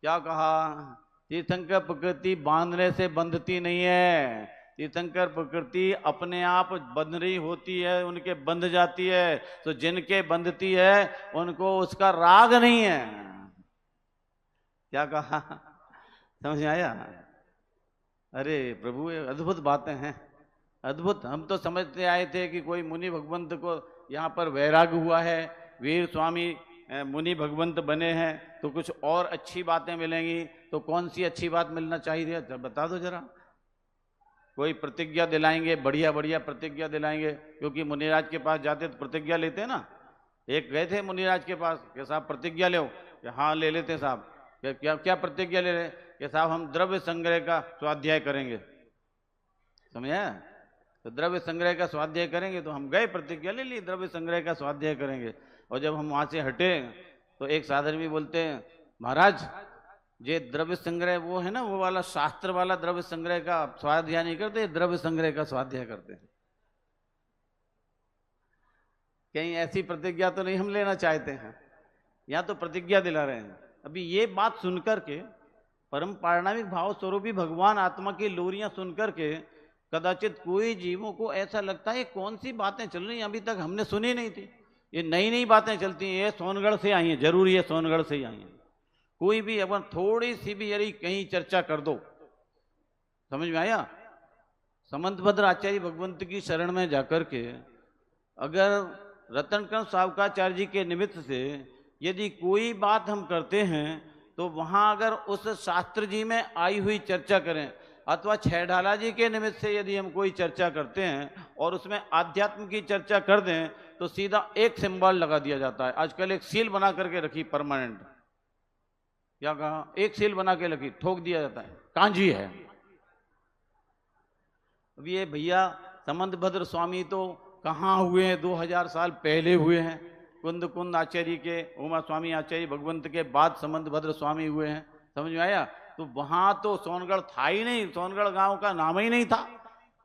क्या कहा? तीर्थंकर प्रकृति बांधने से बंधती नहीं है। तीर्थंकर प्रकृति अपने आप बंध रही होती है, उनके बंध जाती है। तो जिनके बंधती है उनको उसका राग नहीं है। क्या कहा? समझ में आया? अरे प्रभु ये अद्भुत बातें हैं, अद्भुत। हम तो समझते आए थे कि कोई मुनि भगवंत को यहाँ पर वैराग हुआ है, वीर स्वामी मुनि भगवंत बने हैं, तो कुछ और अच्छी बातें मिलेंगी। तो कौन सी अच्छी बात मिलना चाहिए बता दो जरा। कोई प्रतिज्ञा दिलाएंगे, बढ़िया बढ़िया प्रतिज्ञा दिलाएंगे, क्योंकि मुनिराज के पास जाते तो प्रतिज्ञा लेते हैं ना। एक गए थे मुनिराज के पास कि साहब प्रतिज्ञा लो। हाँ ले लेते साहब। क्या क्या प्रतिज्ञा ले रहे? कि साहब हम द्रव्य संग्रह का स्वाध्याय करेंगे। समझा? तो द्रव्य संग्रह का स्वाध्याय करेंगे। तो हम गए, प्रतिज्ञा ले ली, द्रव्य संग्रह का स्वाध्याय करेंगे। और जब हम वहां से हटे तो एक साधन भी बोलते हैं, महाराज ये द्रव्य संग्रह वो है ना, वो वाला शास्त्र वाला द्रव्य संग्रह का स्वाध्याय नहीं करते, द्रव्य संग्रह का स्वाध्याय करते हैं। कहीं ऐसी प्रतिज्ञा तो नहीं हम लेना चाहते हैं। या तो प्रतिज्ञा दिला रहे हैं। अभी ये बात सुनकर के परम पारणामिक भाव स्वरूपी भगवान आत्मा की लोरियां सुनकर के कदाचित कोई जीवों को ऐसा लगता है कौन सी बातें चल रही हैं, अभी तक हमने सुनी नहीं थी, ये नई नई बातें चलती हैं, ये सोनगढ़ से आई हैं, जरूरी है सोनगढ़ से ही आई हैं। कोई भी अपन थोड़ी सी भी यदि कहीं चर्चा कर दो, समझ में आया, समंतभद्र आचार्य भगवंत की शरण में जाकर के अगर रतनकंठ सावकाचार्य जी के निमित्त से यदि कोई बात हम करते हैं तो वहां अगर उस शास्त्र जी में आई हुई चर्चा करें, अथवा छैढाला जी के निमित्त से यदि हम कोई चर्चा करते हैं और उसमें आध्यात्म की चर्चा कर दें तो सीधा एक सिंबल लगा दिया जाता है। आजकल एक सील बना करके रखी परमानेंट, क्या कहा, एक सील बना के रखी, ठोक दिया जाता है, कांजी है। अब ये भैया समंतभद्र स्वामी तो कहाँ हुए हैं, 2000 साल पहले हुए हैं। कुंद कुंद आचार्य के, उमा स्वामी आचार्य भगवंत के बाद समंतभद्र स्वामी हुए हैं, समझ में आया। तो वहां तो सोनगढ़ था ही नहीं, सोनगढ़ गांव का नाम ही नहीं था।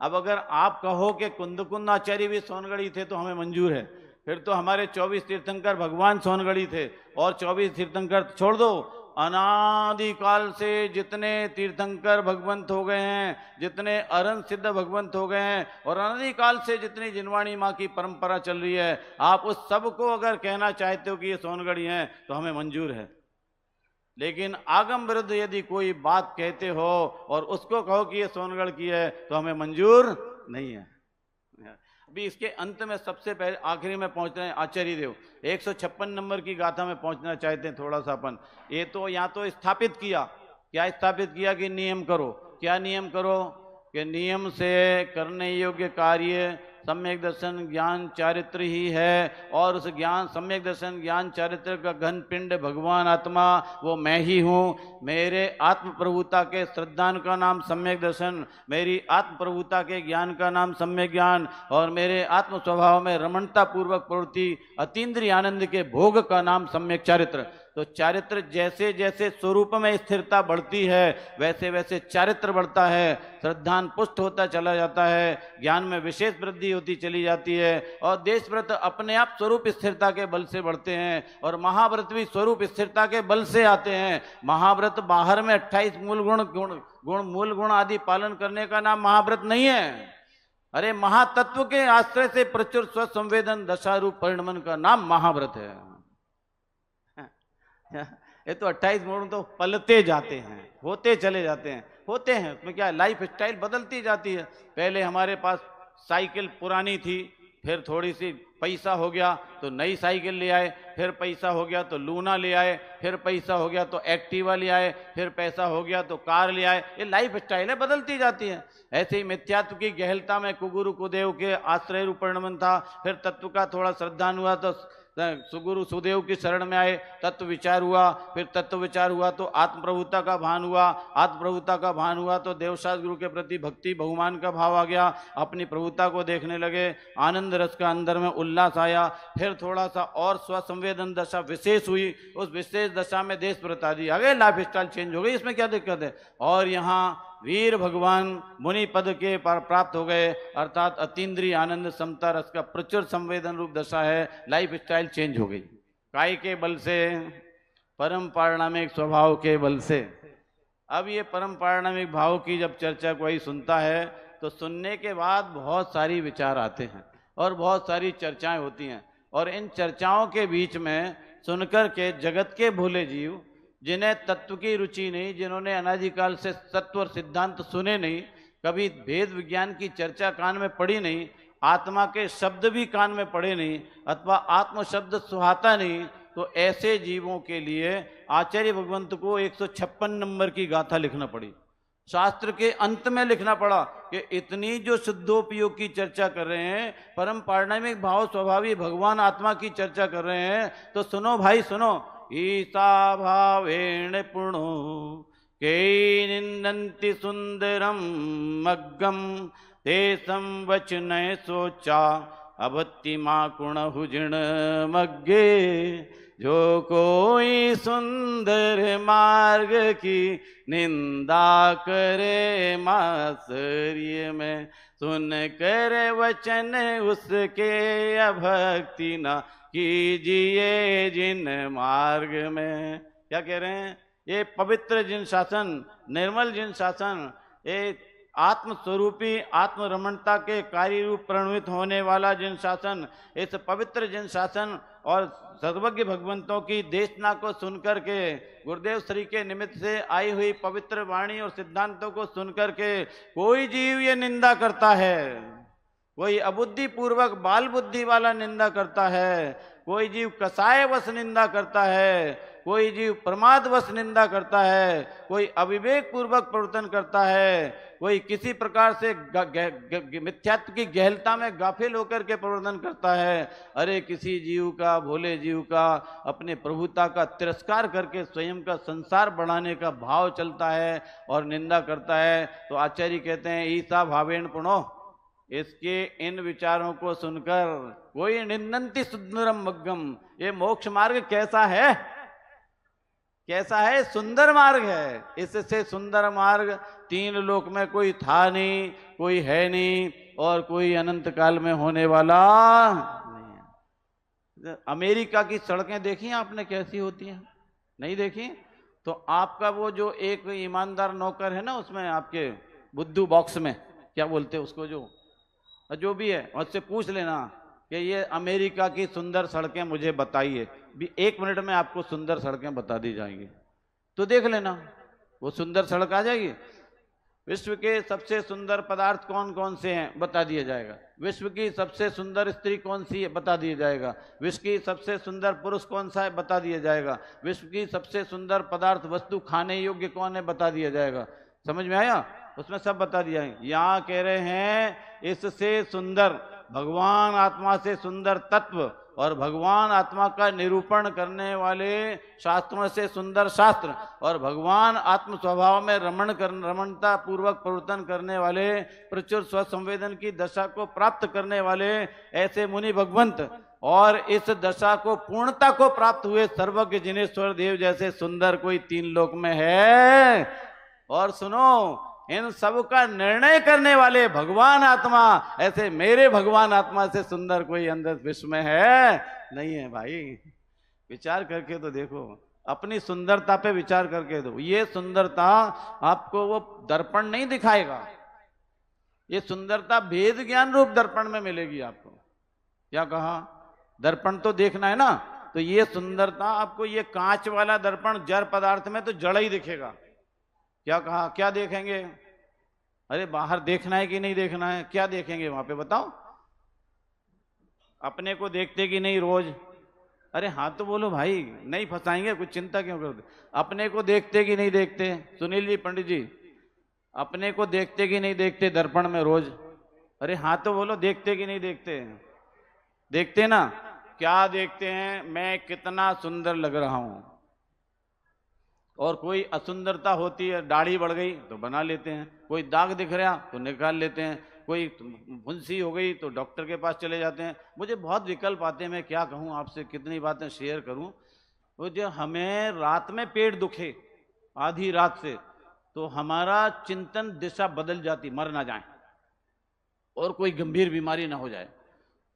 अब अगर आप कहो कि कुंद कुंद आचार्य भी सोनगढ़ी थे तो हमें मंजूर है, फिर तो हमारे 24 तीर्थंकर भगवान सोनगढ़ी थे, और 24 तीर्थंकर छोड़ दो, अनादिकाल से जितने तीर्थंकर भगवंत हो गए हैं, जितने अरन सिद्ध भगवंत हो गए हैं, और अनादिकाल से जितनी जिनवाणी माँ की परंपरा चल रही है, आप उस सब को अगर कहना चाहते हो कि ये सोनगढ़ी हैं तो हमें मंजूर है। लेकिन आगम विरुद्ध यदि कोई बात कहते हो और उसको कहो कि ये सोनगढ़ की है तो हमें मंजूर नहीं है। अभी इसके अंत में सबसे पहले आखिरी में पहुंच रहे हैं आचार्य देव, 156 नंबर की गाथा में पहुंचना चाहते हैं थोड़ा सा अपन। ये तो यहाँ तो स्थापित किया, क्या स्थापित किया कि नियम करो, क्या नियम करो कि नियम से करने योग्य कार्य सम्यक दर्शन ज्ञान चारित्र ही है, और उस ज्ञान सम्यक दर्शन ज्ञान चारित्र का घन पिंड भगवान आत्मा वो मैं ही हूँ। मेरे आत्म प्रभुता के श्रद्धान का नाम सम्यक दर्शन, मेरी आत्म प्रभुता के ज्ञान का नाम सम्यक ज्ञान, और मेरे आत्म स्वभाव में रमणता पूर्वक प्रवृत्ति अतीन्द्रिय आनंद के भोग का नाम सम्यक चारित्र। तो चारित्र जैसे जैसे स्वरूप में स्थिरता बढ़ती है वैसे वैसे चारित्र बढ़ता है, श्रद्धान पुष्ट होता चला जाता है, ज्ञान में विशेष वृद्धि होती चली जाती है, और देश व्रत अपने आप स्वरूप स्थिरता के बल से बढ़ते हैं, और महाव्रत भी स्वरूप स्थिरता के बल से आते हैं। महाव्रत बाहर में 28 मूल मूल गुण आदि पालन करने का नाम महाव्रत नहीं है। अरे महातत्व के आश्रय से प्रचुर स्वसंवेदन दशारूप परिणमन का नाम महाव्रत है। ये तो 28 गुण तो पलते जाते हैं, होते चले जाते हैं, होते हैं, उसमें क्या, लाइफ स्टाइल बदलती जाती है। पहले हमारे पास साइकिल पुरानी थी, फिर थोड़ी सी पैसा हो गया तो नई साइकिल ले आए, फिर पैसा हो गया तो लूना ले आए, फिर पैसा हो गया तो एक्टिवा ले आए, फिर पैसा हो गया तो कार ले आए। ये लाइफ स्टाइल है, बदलती जाती है। ऐसे ही मिथ्यात्व की गहलता में कुगुरु कुदेव के आश्रय रूप परिणमन था, फिर तत्व का थोड़ा श्रद्धान हुआ तो सुगुरु सुदेव की शरण में आए, तत्व विचार हुआ, फिर तत्व विचार हुआ तो आत्म प्रभुता का भान हुआ, आत्म प्रभुता का भान हुआ तो देवशास्त्र गुरु के प्रति भक्ति बहुमान का भाव आ गया, अपनी प्रभुता को देखने लगे, आनंद रस का अंदर में उल्लास आया, फिर थोड़ा सा और स्वसंवेदन दशा विशेष हुई, उस विशेष दशा में देश प्रता दी आ गए, लाइफ स्टाइल चेंज हो गई, इसमें क्या दिक्कत है। और यहाँ वीर भगवान मुनि पद के प्राप्त हो गए, अर्थात अतीन्द्रिय आनंद समता रस का प्रचुर संवेदन रूप दशा है, लाइफ स्टाइल चेंज हो गई। काय के बल से, परम पारणामिक स्वभाव के बल से। अब ये परम पारणामिक भाव की जब चर्चा कोई सुनता है तो सुनने के बाद बहुत सारी विचार आते हैं और बहुत सारी चर्चाएं होती हैं, और इन चर्चाओं के बीच में सुनकर के जगत के भोले जीव, जिन्हें तत्व की रुचि नहीं, जिन्होंने अनादिकाल से तत्व और सिद्धांत सुने नहीं, कभी भेद विज्ञान की चर्चा कान में पड़ी नहीं, आत्मा के शब्द भी कान में पड़े नहीं, अथवा आत्म शब्द सुहाता नहीं, तो ऐसे जीवों के लिए आचार्य भगवंत को 156 नंबर की गाथा लिखना पड़ी। शास्त्र के अंत में लिखना पड़ा कि इतनी जो शुद्धोपयोग की चर्चा कर रहे हैं, परम पारणामिक भाव स्वभावी भगवान आत्मा की चर्चा कर रहे हैं, तो सुनो भाई सुनो, ईसा भावेण पुणो के निंदन्ति सुंदरम मग्गम तेसम वचन सोचा अभत्ति माँ कुण हुजण मग्गे। जो कोई सुंदर मार्ग की निंदा करे मासर्य में, सुन कर वचन उसके अभक्ति न कीजिए जिन मार्ग में। क्या कह रहे हैं? ये पवित्र जिन शासन, निर्मल जिन शासन, ये आत्मस्वरूपी आत्मरमणता के कार्य रूप प्रणवित होने वाला जिन शासन, इस पवित्र जिन शासन और सर्वज्ञ भगवंतों की देशना को सुनकर के, गुरुदेव श्री के निमित्त से आई हुई पवित्र वाणी और सिद्धांतों को सुनकर के कोई जीव ये निंदा करता है, कोई अबुद्धि पूर्वक बाल बुद्धि वाला निंदा करता है, कोई जीव कसायवश निंदा करता है, कोई जीव प्रमादवश निंदा करता है, कोई अविवेक पूर्वक प्रवर्तन करता है, कोई किसी प्रकार से मिथ्यात्व की गहलता में गाफिल होकर के प्रवर्तन करता है। अरे किसी जीव का, भोले जीव का अपने प्रभुता का तिरस्कार करके स्वयं का संसार बढ़ाने का भाव चलता है और निंदा करता है, तो आचार्य कहते हैं ईसा भावेन पुनो, इसके इन विचारों को सुनकर कोई निंदन्ति सुंदरम मग्गम, ये मोक्ष मार्ग कैसा है? कैसा है? सुंदर मार्ग है। इससे सुंदर मार्ग तीन लोक में कोई था नहीं, कोई है नहीं और कोई अनंत काल में होने वाला नहीं है। अमेरिका की सड़कें देखी आपने कैसी होती हैं? नहीं देखी? तो आपका वो जो एक ईमानदार नौकर है ना, उसमें आपके बुद्धू बॉक्स में क्या बोलते हैं उसको, जो भी है, उससे पूछ लेना कि ये अमेरिका की सुंदर सड़कें मुझे बताइए, भी 1 मिनट में आपको सुंदर सड़कें बता दी जाएंगी। तो देख लेना, वो सुंदर सड़क आ जाएगी। विश्व के सबसे सुंदर पदार्थ कौन कौन से हैं बता दिया जाएगा। विश्व की सबसे सुंदर स्त्री कौन सी है बता दिया जाएगा। विश्व की सबसे सुंदर पुरुष कौन सा है बता दिया जाएगा। विश्व की सबसे सुंदर पदार्थ वस्तु खाने योग्य कौन है बता दिया जाएगा। समझ में आया? उसमें सब बता दिया है। यहाँ कह रहे हैं इससे सुंदर, भगवान आत्मा से सुंदर तत्व और भगवान आत्मा का निरूपण करने वाले शास्त्रों से सुंदर शास्त्र और भगवान आत्म स्वभाव में रमणता पूर्वक प्रवर्तन करने वाले, प्रचुर स्वसंवेदन की दशा को प्राप्त करने वाले ऐसे मुनि भगवंत और इस दशा को पूर्णता को प्राप्त हुए सर्वज्ञ जिनेश्वर देव जैसे सुंदर कोई 3 लोक में है। और सुनो, इन सब का निर्णय करने वाले भगवान आत्मा, ऐसे मेरे भगवान आत्मा से सुंदर कोई अंदर विश्व में है नहीं है। भाई विचार करके तो देखो, अपनी सुंदरता पे विचार करके दो। ये सुंदरता आपको वो दर्पण नहीं दिखाएगा, ये सुंदरता भेद ज्ञान रूप दर्पण में मिलेगी आपको। क्या कहा? दर्पण तो देखना है ना, तो ये सुंदरता आपको ये कांच वाला दर्पण जड़ पदार्थ में तो जड़ ही दिखेगा। क्या कहा? क्या देखेंगे? अरे बाहर देखना है कि नहीं देखना है? क्या देखेंगे वहां पे बताओ? अपने को देखते कि नहीं रोज? अरे हाँ तो बोलो भाई, नहीं फंसाएंगे, कुछ चिंता क्यों करते? अपने को देखते कि नहीं देखते? सुनील जी, पंडित जी, अपने को देखते कि नहीं देखते दर्पण में रोज? अरे हाँ तो बोलो, देखते कि नहीं देखते? देखते ना। क्या देखते हैं? मैं कितना सुंदर लग रहा हूं। और कोई असुंदरता होती है, दाढ़ी बढ़ गई तो बना लेते हैं, कोई दाग दिख रहा तो निकाल लेते हैं, कोई फुंसी हो गई तो डॉक्टर के पास चले जाते हैं। मुझे बहुत विकल्प आते हैं, मैं क्या कहूँ आपसे, कितनी बातें शेयर करूँ। वो जो हमें रात में पेट दुखे आधी रात से, तो हमारा चिंतन दिशा बदल जाती, मर ना जाए और कोई गंभीर बीमारी ना हो जाए,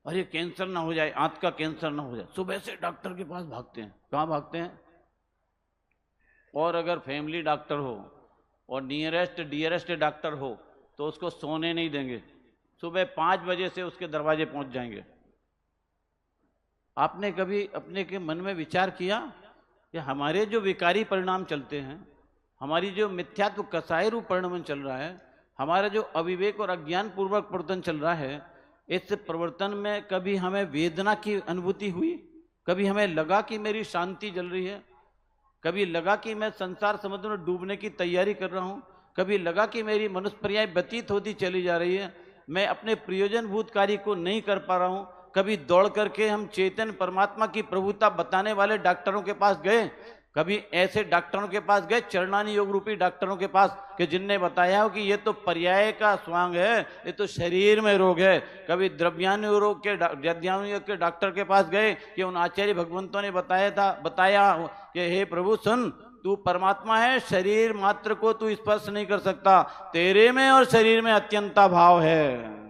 अरे कैंसर ना हो जाए, आंत का कैंसर ना हो जाए, सुबह से डॉक्टर के पास भागते हैं। कहाँ भागते हैं? और अगर फैमिली डॉक्टर हो और नियरेस्ट डियरेस्ट डॉक्टर हो तो उसको सोने नहीं देंगे, सुबह 5 बजे से उसके दरवाजे पहुंच जाएंगे। आपने कभी अपने के मन में विचार किया कि हमारे जो विकारी परिणाम चलते हैं, हमारी जो मिथ्यात्व कसाय रूप परिणाम चल रहा है, हमारा जो अविवेक और अज्ञान पूर्वक प्रवर्तन चल रहा है, इस प्रवर्तन में कभी हमें वेदना की अनुभूति हुई? कभी हमें लगा कि मेरी शांति जल रही है? कभी लगा कि मैं संसार समुद्र में डूबने की तैयारी कर रहा हूं? कभी लगा कि मेरी मनुष्य पर्याय व्यतीत होती चली जा रही है, मैं अपने प्रयोजनभूत कार्य को नहीं कर पा रहा हूं? कभी दौड़ करके हम चेतन परमात्मा की प्रभुता बताने वाले डॉक्टरों के पास गए? कभी ऐसे डॉक्टरों के पास गए, चरणानी योग रूपी डॉक्टरों के पास, कि जिनने बताया हो कि ये तो पर्याय का स्वांग है, ये तो शरीर में रोग है? कभी द्रव्यानु रोग के डॉक्टर के पास गए कि उन आचार्य भगवंतों ने बताया कि हे प्रभु सुन, तू परमात्मा है, शरीर मात्र को तू स्पर्श नहीं कर सकता, तेरे में और शरीर में अत्यंता भाव है।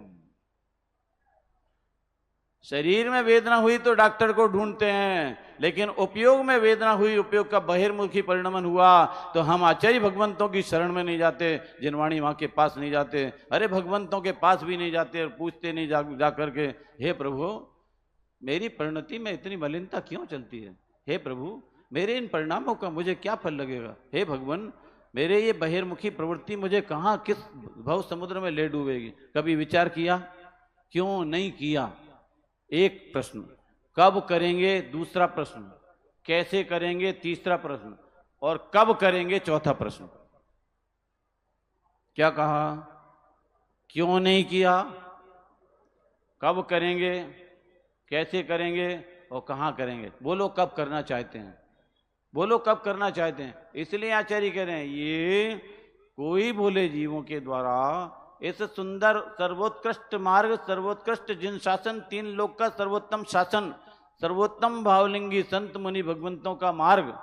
शरीर में वेदना हुई तो डॉक्टर को ढूंढते हैं, लेकिन उपयोग में वेदना हुई, उपयोग का बहिर्मुखी परिणमन हुआ तो हम आचार्य भगवंतों की शरण में नहीं जाते, जिनवाणी माँ के पास नहीं जाते, अरे भगवंतों के पास भी नहीं जाते और पूछते नहीं जा करके, हे प्रभु मेरी परिणति में इतनी मलिनता क्यों चलती है, हे प्रभु मेरे इन परिणामों का मुझे क्या फल लगेगा, हे भगवान मेरे ये बहिर्मुखी प्रवृत्ति मुझे कहाँ किस भव समुद्र में ले डूबेगी। कभी विचार किया? क्यों नहीं किया? एक प्रश्न, कब करेंगे दूसरा प्रश्न, कैसे करेंगे तीसरा प्रश्न, और कब करेंगे चौथा प्रश्न। क्या कहा? क्यों नहीं किया, कब करेंगे, कैसे करेंगे और कहां करेंगे। बोलो कब करना चाहते हैं, बोलो कब करना चाहते हैं। इसलिए आचार्य कह रहे हैं ये कोई भोले जीवों के द्वारा इस सुंदर सर्वोत्कृष्ट मार्ग, सर्वोत्कृष्ट जिन शासन, तीन लोक का सर्वोत्तम शासन, सर्वोत्तम भावलिंगी संत मुनि भगवंतों का मार्ग,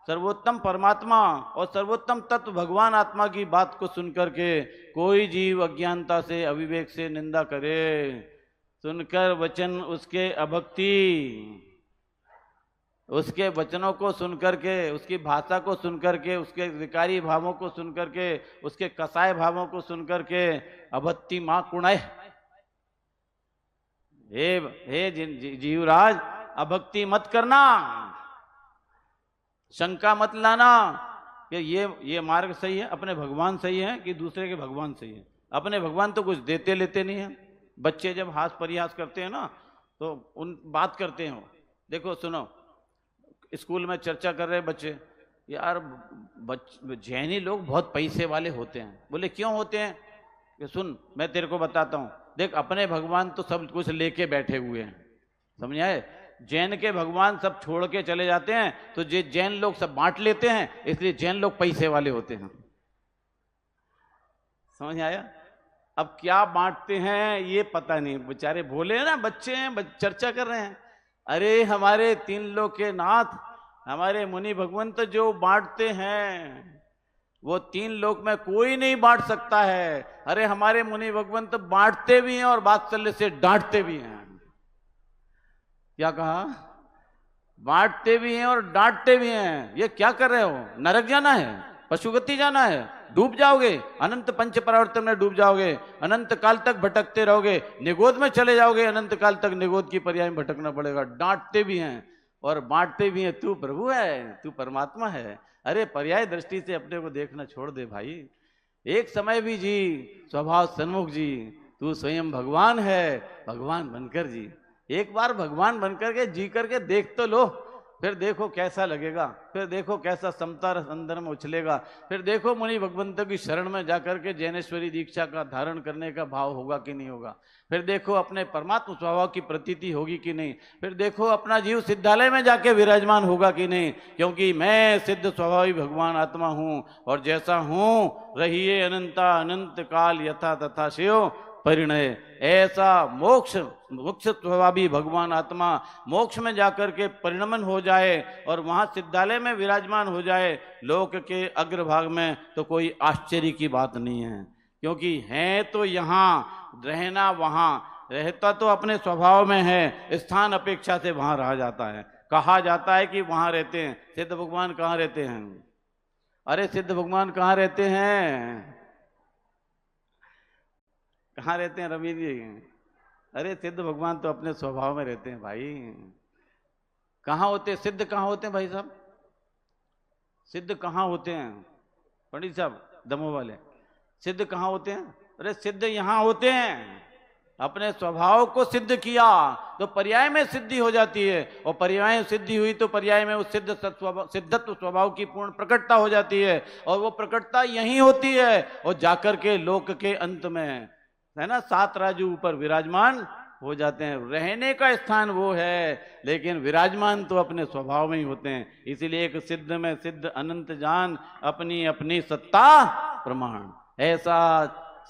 सर्वोत्तम परमात्मा और सर्वोत्तम तत्व भगवान आत्मा की बात को सुनकर के कोई जीव अज्ञानता से, अविवेक से निंदा करे, सुनकर वचन उसके अभक्ति, उसके वचनों को सुनकर के, उसकी भाषा को सुनकर के, उसके विकारी भावों को सुनकर के, उसके कसाय भावों को सुनकर के अभक्ति मां कुणय। हे जीवराज अभक्ति मत करना, शंका मत लाना कि ये मार्ग सही है, अपने भगवान सही है कि दूसरे के भगवान सही है। अपने भगवान तो कुछ देते लेते नहीं है। बच्चे जब हास परिहास करते हैं ना तो उन बात करते हैं, देखो सुनो, स्कूल में चर्चा कर रहे बच्चे, यार जैनी लोग बहुत पैसे वाले होते हैं। बोले क्यों होते हैं? कि सुन मैं तेरे को बताता हूँ, देख अपने भगवान तो सब कुछ लेके बैठे हुए हैं, समझ आए, जैन के भगवान सब छोड़ के चले जाते हैं, तो जे जैन लोग सब बांट लेते हैं, इसलिए जैन लोग पैसे वाले होते हैं। समझ आया? अब क्या बांटते हैं ये पता नहीं, बेचारे भोले ना बच्चे हैं, चर्चा कर रहे हैं। अरे हमारे तीन लोक के नाथ, हमारे मुनि भगवंत जो बांटते हैं वो तीन लोक में कोई नहीं बांट सकता है। अरे हमारे मुनि भगवंत बांटते भी हैं और वात्सल्य से डांटते भी हैं। क्या कहा? बांटते भी हैं और डांटते भी हैं। ये क्या कर रहे हो? नरक जाना है, पशुगति जाना है, डूब जाओगे, अनंत पंच परावर्तन में डूब जाओगे, अनंत काल तक भटकते रहोगे, निगोद में चले जाओगे, अनंत काल तक निगोद की पर्याय में भटकना पड़ेगा। डांटते भी हैं और बांटते भी हैं। तू प्रभु है, तू परमात्मा है। अरे पर्याय दृष्टि से अपने को देखना छोड़ दे भाई। एक समय भी जी स्वभाव सन्मुख जी, तू स्वयं भगवान है, भगवान बनकर जी। एक बार भगवान बनकर के जी करके देख तो लो, फिर देखो कैसा लगेगा, फिर देखो कैसा समता रस अंदर में उछलेगा, फिर देखो मुनि भगवंतों की शरण में जाकर के जैनेश्वरी दीक्षा का धारण करने का भाव होगा कि नहीं होगा, फिर देखो अपने परमात्मा स्वभाव की प्रतीति होगी कि नहीं, फिर देखो अपना जीव सिद्धालय में जाके विराजमान होगा कि नहीं, क्योंकि मैं सिद्ध स्वभावी भगवान आत्मा हूं और जैसा हूं रहिए अनंता अनंत काल यथा तथा शिव परिणय। ऐसा मोक्ष स्वभावी भगवान आत्मा मोक्ष में जाकर के परिणमन हो जाए और वहां सिद्धालय में विराजमान हो जाए लोक के अग्रभाग में, तो कोई आश्चर्य की बात नहीं है। क्योंकि है तो यहाँ, रहना वहां, रहता तो अपने स्वभाव में है, स्थान अपेक्षा से वहां रहा जाता है। कहा जाता है कि वहां रहते हैं। सिद्ध भगवान कहाँ रहते हैं? अरे सिद्ध भगवान कहाँ रहते हैं? कहाँ रहते हैं रवि जी? अरे सिद्ध भगवान तो अपने स्वभाव में रहते हैं भाई। कहाँ होते हैं सिद्ध? कहाँ होते हैं भाई साहब? सिद्ध कहाँ होते हैं पंडित साहब दमोह वाले? सिद्ध कहाँ होते हैं? अरे सिद्ध यहाँ होते हैं। अपने स्वभाव को सिद्ध किया तो पर्याय में सिद्धि हो जाती है, और पर्याय में सिद्धि हुई तो पर्याय में उस सिद्धत्व स्वभाव की पूर्ण प्रकटता हो जाती है, और वो प्रकटता यही होती है और जाकर के लोक के अंत में है ना सात राजू ऊपर विराजमान हो जाते हैं। रहने का स्थान वो है, लेकिन विराजमान तो अपने स्वभाव में ही होते हैं। इसीलिए एक सिद्ध में सिद्ध अनंत जान, अपनी अपनी सत्ता प्रमाण। ऐसा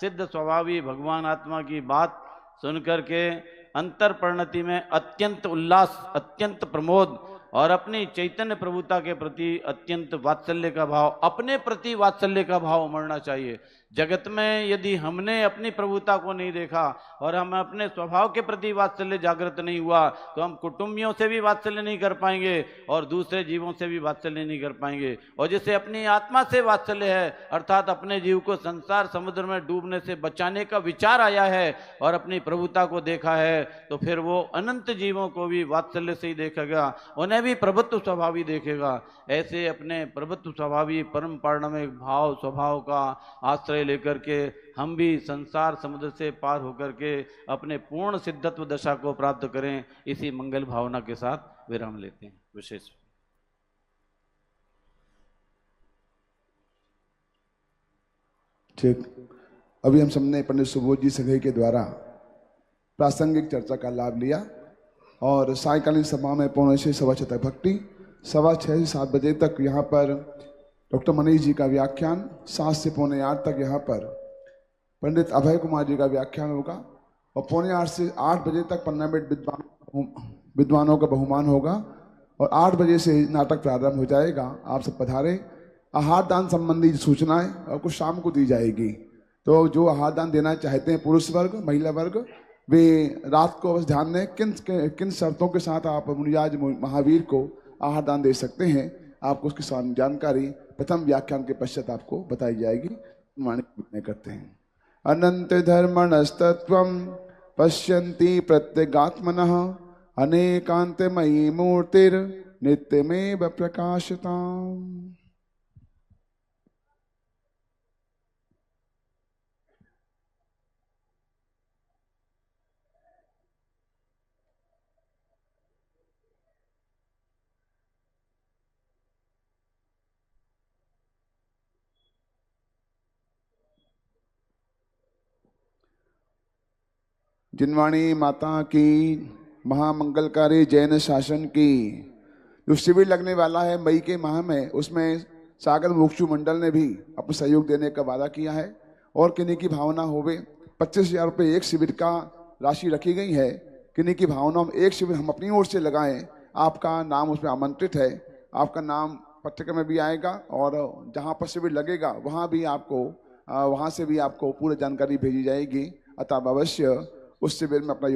सिद्ध स्वभावी भगवान आत्मा की बात सुनकर के अंतर परिणति में अत्यंत उल्लास, अत्यंत प्रमोद और अपनी चैतन्य प्रभुता के प्रति अत्यंत वात्सल्य का भाव, अपने प्रति वात्सल्य का भाव उमड़ना चाहिए। जगत में यदि हमने अपनी प्रभुता को नहीं देखा और हम अपने स्वभाव के प्रति वात्सल्य जागृत नहीं हुआ, तो हम कुटुंबियों से भी वात्सल्य नहीं कर पाएंगे और दूसरे जीवों से भी वात्सल्य नहीं कर पाएंगे। और जिसे अपनी आत्मा से वात्सल्य है, अर्थात अपने जीव को संसार समुद्र में डूबने से बचाने का विचार आया है और अपनी प्रभुता को देखा है, तो फिर वो अनंत जीवों को भी वात्सल्य से ही देखेगा, उन्हें भी प्रभुत्व स्वभावी देखेगा। ऐसे अपने प्रभुत्व स्वभावी परम पारणमिक भाव स्वभाव का आश्रय लेकर के हम भी संसार समुद्र से पार होकर के अपने पूर्ण सिद्धत्व दशा को प्राप्त करें। इसी मंगल भावना के साथ विराम लेते हैं। विशेष ठीक, अभी हम सबने पंडित सुबोध जी सघई के द्वारा प्रासंगिक चर्चा का लाभ लिया और सायकालीन सभा में 5:45 से 6:15 तक भक्ति, 6:15 से 7 बजे तक यहाँ पर डॉक्टर मनीष जी का व्याख्यान, 7 से 7:45 तक यहाँ पर पंडित अभय कुमार जी का व्याख्यान होगा और 7:45 से 8 बजे तक 15 मिनट विद्वानों का बहुमान होगा और 8 बजे से नाटक प्रारंभ हो जाएगा। आप सब पधारें। आहार दान संबंधी सूचनाएं और कुछ शाम को दी जाएगी, तो जो आहार दान देना चाहते हैं पुरुष वर्ग महिला वर्ग, वे रात को बस ध्यान दें किन शर्तों के साथ आप मुनिराज महावीर को आहार दान दे सकते हैं। आपको उसकी जानकारी प्रथम व्याख्यान के पश्चात आपको बताई जाएगी। वाणी करते हैं। अनंत धर्मणस्तत्वं पश्यन्ति प्रत्यगात्मनः अनेकांतमयी मूर्तिर् नित्यमेव प्रकाशताम्। जिनवाणी माता की, महामंगलकारी जैन शासन की। जो शिविर लगने वाला है मई के माह में, उसमें सागर मुक्षु मंडल ने भी अपना सहयोग देने का वादा किया है और किन्हीं की भावना होवे 25,000 रुपये एक शिविर का राशि रखी गई है। किन्हीं की भावना हम एक शिविर हम अपनी ओर से लगाएं, आपका नाम उसमें आमंत्रित है। आपका नाम पत्रिका में भी आएगा और जहाँ पर शिविर लगेगा वहाँ से भी आपको पूरी जानकारी भेजी जाएगी। अतः अवश्य उस शिविर में अपना